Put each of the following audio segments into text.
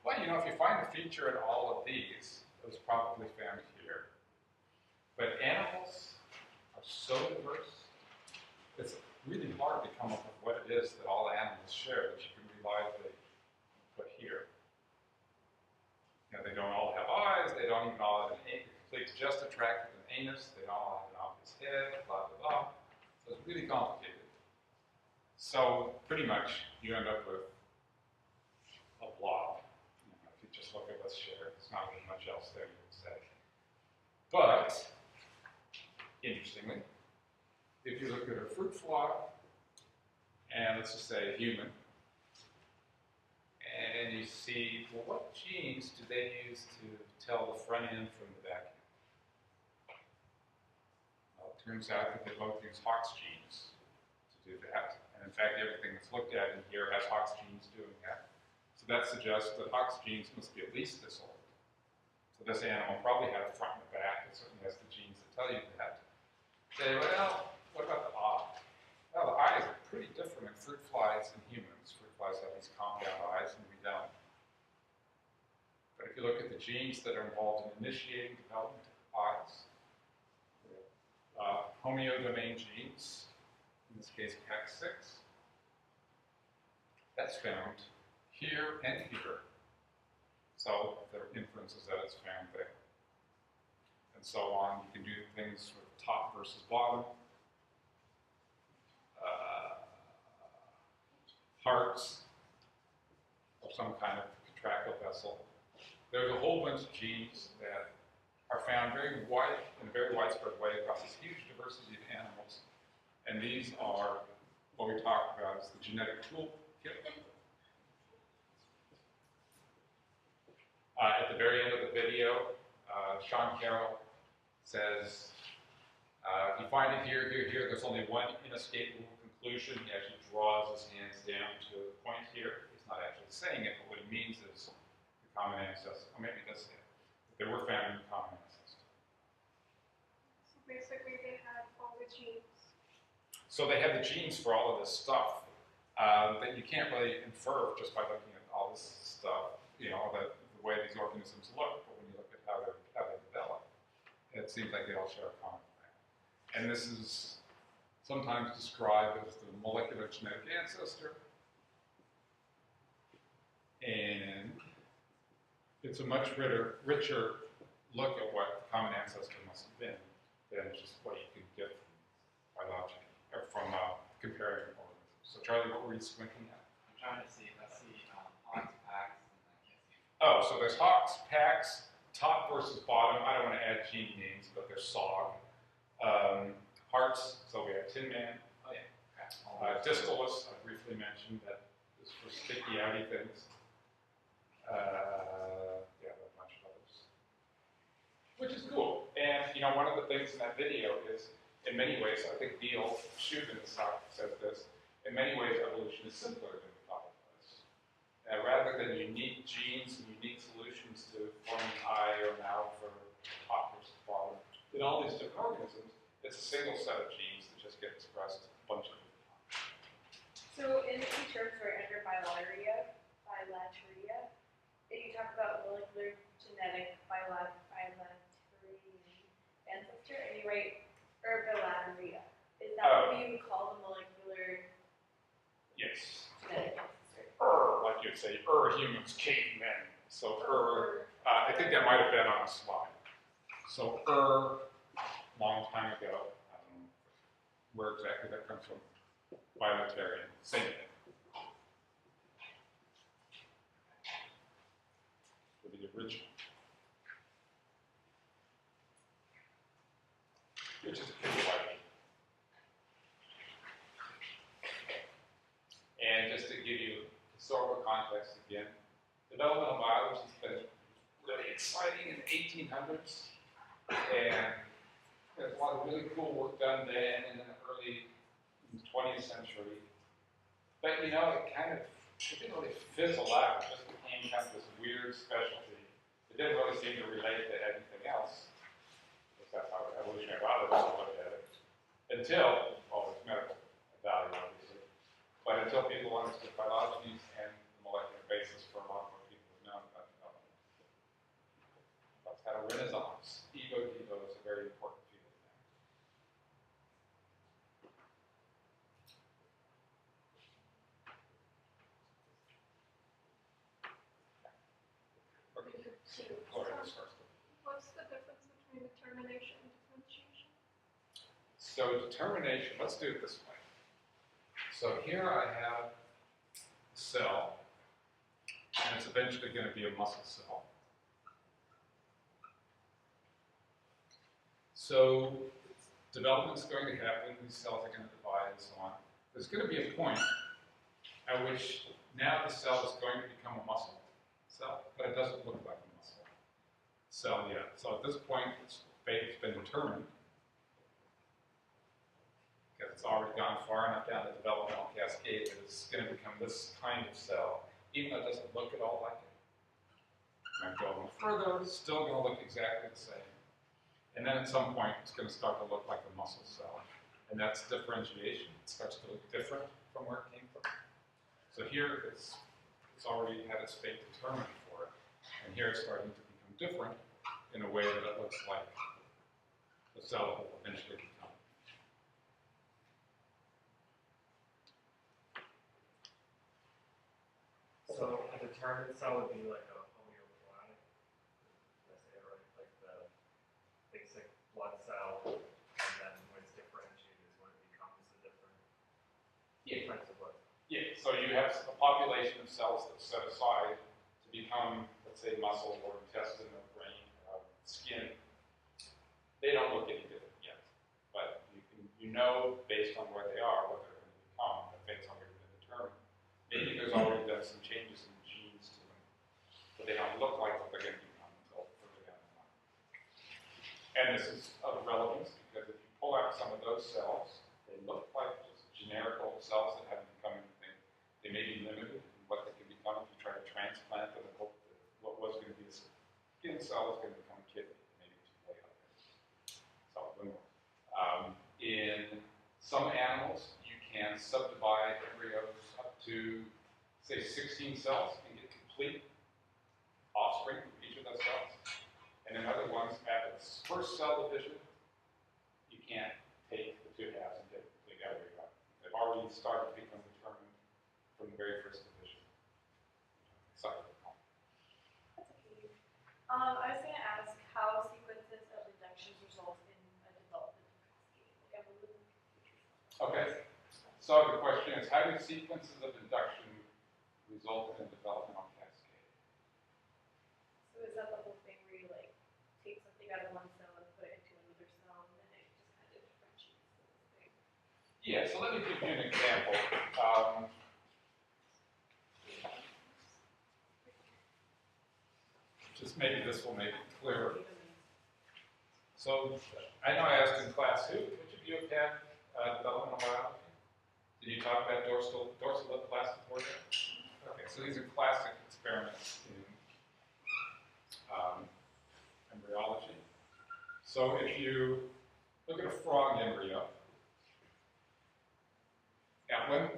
Well, you know, if you find a feature in all of these, it was probably found here. But animals are so diverse, it's really hard to come up with what it is that all animals share that you can reliably put here. You know, they don't all have eyes, they don't even all have a complete digestive tract with an anus, they don't all have an obvious head, blah, blah, blah. So it's really complicated. So pretty much you end up with a blob. You know, if you just look at what's shared, there's not really much else there you can say. But, interestingly, if you look at a fruit fly, and let's just say a human, and you see, well, what genes do they use to tell the front end from the back end? Well, it turns out that they both use Hox genes to do that. And in fact, everything that's looked at in here has Hox genes doing that. So that suggests that Hox genes must be at least this old. So this animal probably had a front and a back. It certainly has the genes that tell you that. Say, well, what about the eye? Well, the eyes are pretty different in fruit flies and humans. Fruit flies have these compound eyes, and we don't. But if you look at the genes that are involved in initiating development of eyes, homeodomain genes, in this case CAC6, that's found here and here. So there are inferences that it's found there. And so on. You can do things with top versus bottom. Hearts of some kind of contractile vessel. There's a whole bunch of genes that are found very wide in a very widespread way across this huge diversity of animals. And these are what we talk about as the genetic toolkit. At the very end of the video, Sean Carroll says, if you find it here, there's only one inescapable conclusion. He actually draws his hands down to a point here. He's not actually saying it, but what he means is the common ancestor. Or maybe he does say it. But they were found in the common ancestor. So basically they had all the genes. So they had the genes for all of this stuff that you can't really infer just by looking at all this stuff, you know, the way these organisms look. But when you look at how they develop, it seems like they all share a common thing. And this is sometimes described as the molecular genetic ancestor. And it's a much richer look at what the common ancestor must have been than just what you can get from biology, or from comparing organisms. So Charlie, what were you squinting at? I'm trying to see, let's see, Hox, Pax, and I can't see. Oh, so there's Hox, Pax, top versus bottom. I don't want to add gene names, but there's SOG. Hearts, so we have Tin Man. Oh yeah. Distillus, I briefly mentioned that is for sticky outy things. Yeah, a bunch of others. Which is cool. And you know, one of the things in that video is, in many ways, I think Neil Shubin says this, in many ways evolution is simpler than we thought it was. Rather than unique genes and unique solutions to form an eye or an mouth or top versus bottom, in all these different organisms, it's a single set of genes that just get expressed a bunch of different times. So in the key terms right under bilateria, you talk about molecular genetic bilateral ancestor, and you write bilateria. Is that what you would call the molecular Yes. genetic ancestor? Like you'd say, humans, cavemen. So I think that might have been on a slide. So long time ago, I don't know where exactly that comes from, bilaterian, same thing. For the original. Which is pretty wide. And just to give you historical context again, developmental biology has been really exciting in the 1800s, and there's a lot of really cool work done then in the early 20th century. But you know, it didn't really fizzle out. It just became kind of this weird specialty. It didn't really seem to relate to anything else. That's how evolutionary biologists looked at it. Until, well, there's medical value, obviously. But until people understood biology and the molecular basis for a lot of what people have known about It's had a renaissance. Evo Devo is a very important field now. Okay. Gloria, this first. What's the difference between determination and differentiation? So determination, let's do it this way. So here I have a cell, and it's eventually going to be a muscle cell. So development is going to happen, these cells are going to divide and so on. There's going to be a point at which now the cell is going to become a muscle cell, but it doesn't look like a muscle cell yet. So at this point, its fate has been determined, because it's already gone far enough down the developmental cascade that it's going to become this kind of cell, even though it doesn't look at all like it. Might go a little further, it's still going to look exactly the same. And then at some point, it's going to start to look like a muscle cell. And that's differentiation. It starts to look different from where it came from. So here, it's already had its fate determined for it. And here it's starting to become different in a way that it looks like the cell will eventually become. So a determined cell would be like a homeoplastic, did I say it right? Like the basic blood cell, and then when it's differentiated is when it becomes a different types of blood. Yeah, so you have a population of cells that's set aside to become, let's say, muscle or intestine or brain, skin. They don't look any different yet, but you know based on where they are what they're going to become. The fate's already been determined. Maybe there's already been some changes in the genes to them, but they don't look like what they're going to become until further down the line. And this is of relevance because if you pull out some of those cells, they look like just generic old cells that haven't become anything. They may be limited in what they can become if you try to transplant them and hope that what was going to be a skin cell is going to become a kidney. Maybe too late on there. So it wouldn't work. In some animals, you can subdivide embryos up to, say, 16 cells and get complete offspring from each of those cells. And in other ones, at its first cell division, you can't take the two halves and get a complete embryo. They've already started to become determined from the very first division. Sorry. That's okay. I was going to ask how sequences of inductions result in a developmental cascade. Like I'm a little confused. Okay. So the question is, how do sequences of induction result in a developmental cascade? So is that the whole thing where you like take something out of one cell and put it into another cell and then it just kind of differentiates the whole thing? Yeah, so let me give you an example. Just maybe this will make it clearer. So I know I asked in class, which of you have had developmental biology? Did you talk about dorsal lip plastic? Okay, so these are classic experiments in embryology. So if you look at a frog embryo, at one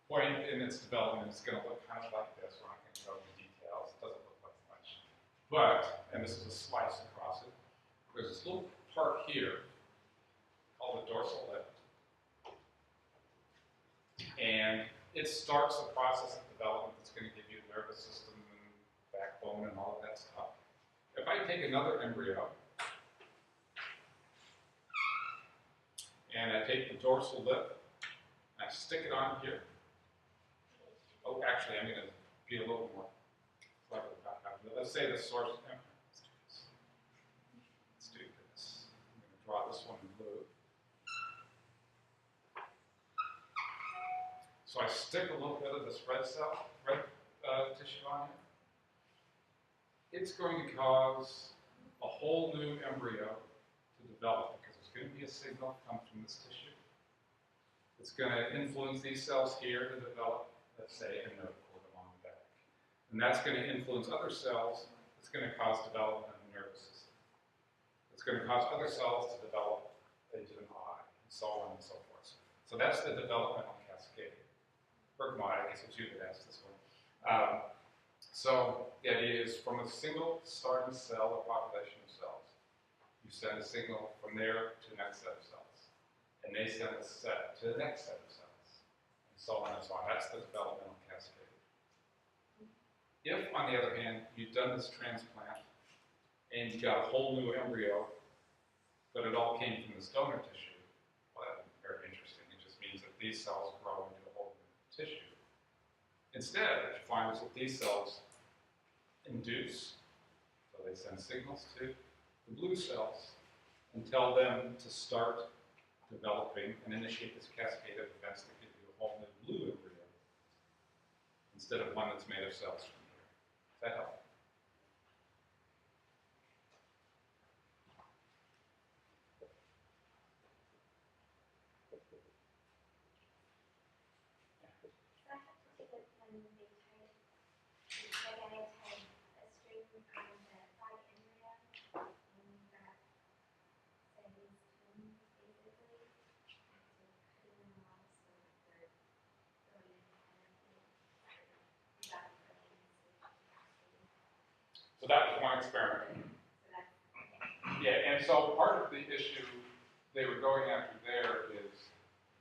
point in its development, it's going to look kind of like this. We're not going to go into details. It doesn't look like much. But, and this is a slice across it, there's this little part here called the dorsal lip. And it starts the process of development that's going to give you the nervous system and backbone and all of that stuff. If I take another embryo and I take the dorsal lip and I stick it on here. Oh, actually, I'm going to be a little more clever about how to do it. Let's say the source. Let's do this. I'm going to draw this one in blue. So I stick a little bit of this red tissue on here. It's going to cause a whole new embryo to develop because there's going to be a signal that comes from this tissue. It's going to influence these cells here to develop, let's say, a nerve cord along the back. And that's going to influence other cells. It's going to cause development in the nervous system. It's going to cause other cells to develop into an eye, and so on and so forth. So that's the developmental cascade. Bergman, I guess it's you that asked this one. So the idea is from a single starting cell or population of cells, you send a signal from there to the next set of cells. And they send a set to the next set of cells. And so on and so on. That's the developmental cascade. If, on the other hand, you've done this transplant and you got a whole new embryo, but it all came from this donor tissue, well, that would be very interesting. It just means that these cells grow into a whole new tissue. Instead, what you find is that these cells induce, so they send signals to the blue cells and tell them to start developing and initiate this cascade of events that give you a whole new blue embryo instead of one that's made of cells from here. Does that help? I have to take it when they tied, like I had tied a string around the fly embryo, and that said these twins, basically, so cutting them off so that they're growing independently, evaporating, So that was one experiment. so that's, Yeah, and so part of the issue they were going after there is,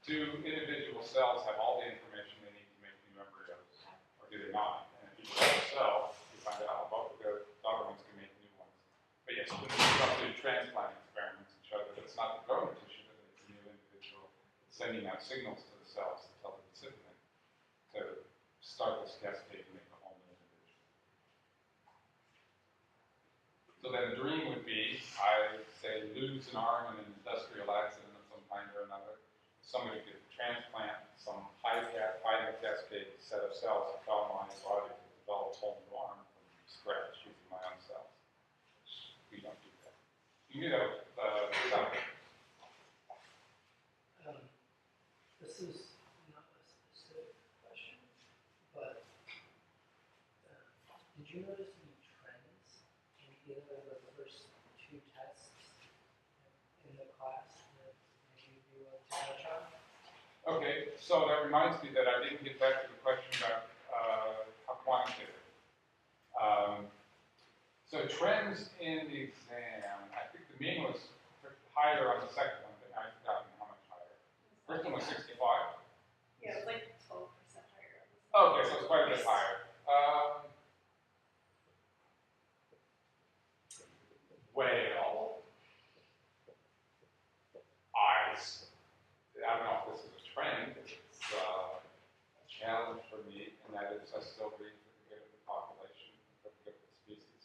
do individual cells have all the information they need to make new embryos, or do they not? And if you have a cell, you find out both the other ones can make new ones. But yes, when you go to transplant experiments and show that it's not the donor tissue that makes a new individual, it's sending out signals to the cells to tell the recipient to start this cascade to make a whole new individual. So then the dream would be, I say, lose an arm in an industrial accident of some kind or another. Somebody could transplant some highly cascade set of cells that allow my body to develop a whole new arm from scratch using my own cells. We don't do that. You can do that with cell. This is not a specific question, but did you notice any trends in either of the first two tests in the class that maybe you want to touch on? Okay, so that reminds me that I didn't get back to the question about how quantitative. So trends in the exam, I think the mean was higher on the second one, but I've forgotten how much higher. First one was 65. Yeah, it was like 12% higher. Okay, so it's quite a bit higher. Well, I don't know if this is a trend, it's a challenge for me, and that is I still read for the good of the population, for the good of the species,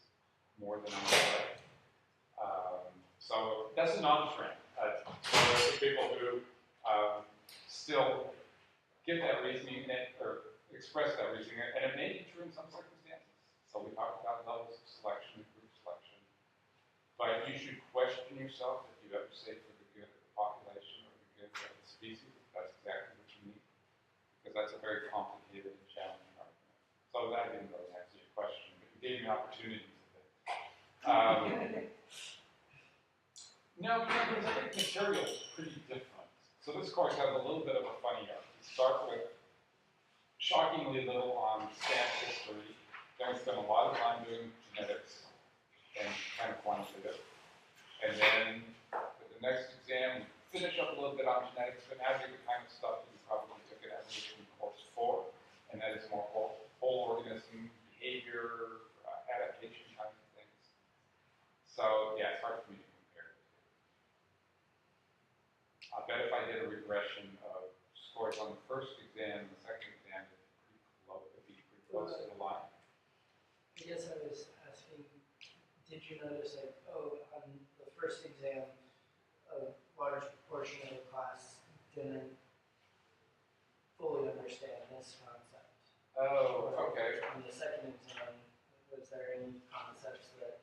more than I'm aware. So that's a non-trend. So there are people who still get that reasoning or express that reasoning, and it may be true in some circumstances. So we talked about levels of selection, group selection. But you should question yourself if you ever say for the good of the population or the good of the species, if that's exactly what you mean. Because that's a very complicated and challenging argument. So that didn't really answer your question, but you gave me opportunities a bit. No, because I think material is pretty different. So this course has a little bit of a funny arc. We start with shockingly little on stamp history. Then we spend a lot of time doing genetics and kind of quantitative. And then with the next exam, we finish up a little bit on genetics, but now do the kind of stuff that you probably took in evolution course 4, and that is more whole organism behavior, adaptation kinds of things. So yeah, it's hard for me to compare the two. I bet if I did a regression of scores on the first exam and the second exam, it'd be pretty close to the line. I guess I was asking, did you notice, like, oh, on the first exam, a large portion of the class didn't fully understand this concept? Oh, Or okay. on the second exam, was there any concepts that